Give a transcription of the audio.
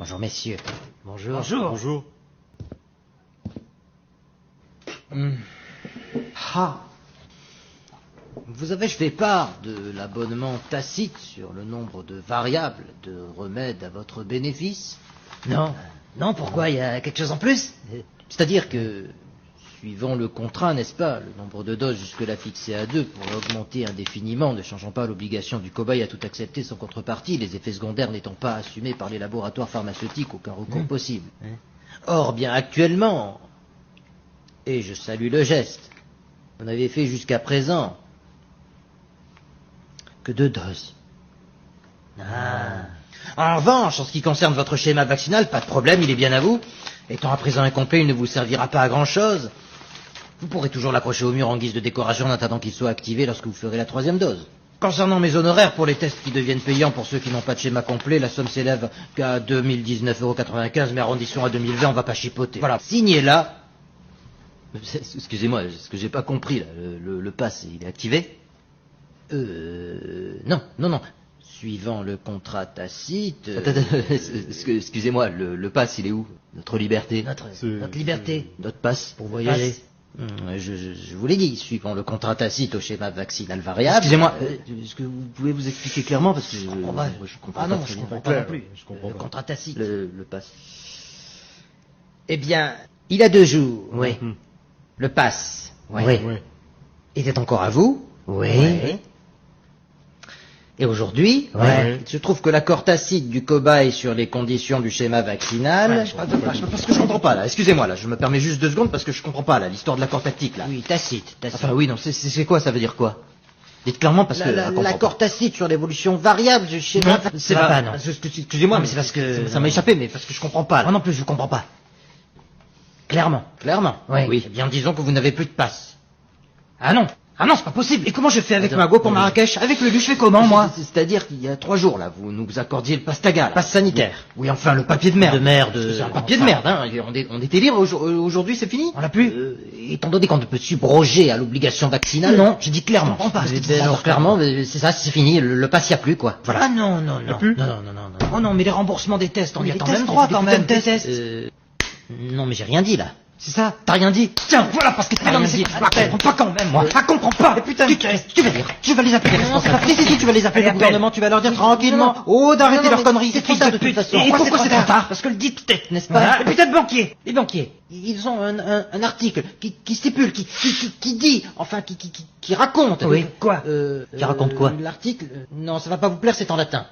Bonjour, messieurs. Bonjour. Bonjour. Bonjour. Ah. Vous avez fait part de l'abonnement tacite sur le nombre de variables de remèdes à votre bénéfice? Non. Non, pourquoi? Il y a quelque chose en plus? C'est-à-dire que, suivant le contrat, n'est-ce pas, le nombre de doses jusque-là fixé à 2 pourrait augmenter indéfiniment, ne changeant pas l'obligation du cobaye à tout accepter sans contrepartie, les effets secondaires n'étant pas assumés par les laboratoires pharmaceutiques, aucun recours possible. Or, bien actuellement, et je salue le geste, vous n'avez fait jusqu'à présent que 2 doses. En revanche, en ce qui concerne votre schéma vaccinal, pas de problème, il est bien à vous. Étant à présent incomplet, il ne vous servira pas à grand-chose. Vous pourrez toujours l'accrocher au mur en guise de décoration en attendant qu'il soit activé lorsque vous ferez la 3e dose. Concernant mes honoraires pour les tests qui deviennent payants pour ceux qui n'ont pas de schéma complet, la somme s'élève qu'à 2019,95 €, mais arrondissons à 2020, on va pas chipoter. Voilà, signez là. Excusez-moi, ce que j'ai pas compris, là, le pass, il est activé? Non. Suivant le contrat tacite... Excusez-moi, le pass, il est où? Notre liberté? Notre liberté. Notre passe Pour voyager. Je vous l'ai dit, suivant le contrat tacite au schéma vaccinal variable... Excusez-moi, est-ce que vous pouvez vous expliquer clairement? Parce que je comprends pas Ah non, très je bien. comprends pas non plus. Je comprends Le pas. contrat tacite. Le pass. Eh bien, Il a 2 jours. oui. Le pass. Oui. Oui. Était encore à vous. Oui. Et aujourd'hui, Ouais. il se trouve que l'accord tacite du cobaye sur les conditions du schéma vaccinal... parce que je comprends pas, là. Excusez-moi, là. Je me permets juste 2 secondes parce que je comprends pas, là. L'histoire de l'accord tactique, là. Oui, tacite. Enfin, oui, non, c'est quoi? Ça veut dire quoi? Dites clairement parce que... je comprends L'accord pas. tacite sur l'évolution variable du schéma Non, c'est pas... non. Excusez-moi, mais c'est parce que... Ça m'a échappé, mais parce que je comprends pas, là. Moi non plus, je comprends pas. Clairement. Clairement. Oui. Eh bien, disons que vous n'avez plus de passe. Ah non, c'est pas possible. Et comment je fais avec Attends, ma go pour mais- Marrakech? Avec le bus, je fais comment, moi? C'est-à-dire qu'il y a 3 jours, là, vous nous accordiez le passe taga, là. Passe sanitaire. Oui, enfin, le papier de merde. De merde. C'est un papier de Enfin. merde, hein. On était libre, aujourd'hui, c'est fini? On l'a plus? Étant donné qu'on ne peut subroger à l'obligation vaccinale... Non, je dis clairement. Je comprends pas. Je dis Non, clairement, mais c'est ça, c'est fini. Le passe, y a plus, quoi. Voilà. Ah non. plus Non. Oh non, mais les remboursements des tests, on y Les attend tests, même droit des quand putains même. de tests. Tests. Non, mais j'ai rien dit, là. C'est ça? T'as rien dit? Tiens, voilà, parce que t'as rien dit. Je comprends pas quand même, moi. Je comprends pas. Mais putain, tu vas dire. Tu vas les appeler, les responsables. Si, tu vas les appeler, le gouvernement, tu vas leur dire tranquillement. Oh, d'arrêter leurs conneries, c'est trop tard, de toute façon. Et pourquoi c'est trop tard? Parce que le dictet, n'est-ce pas? Les putains de banquiers. Les banquiers, ils ont un article qui stipule, qui dit, enfin, qui raconte. Oui, quoi? Qui raconte quoi? L'article, non, ça va pas vous plaire, c'est en latin.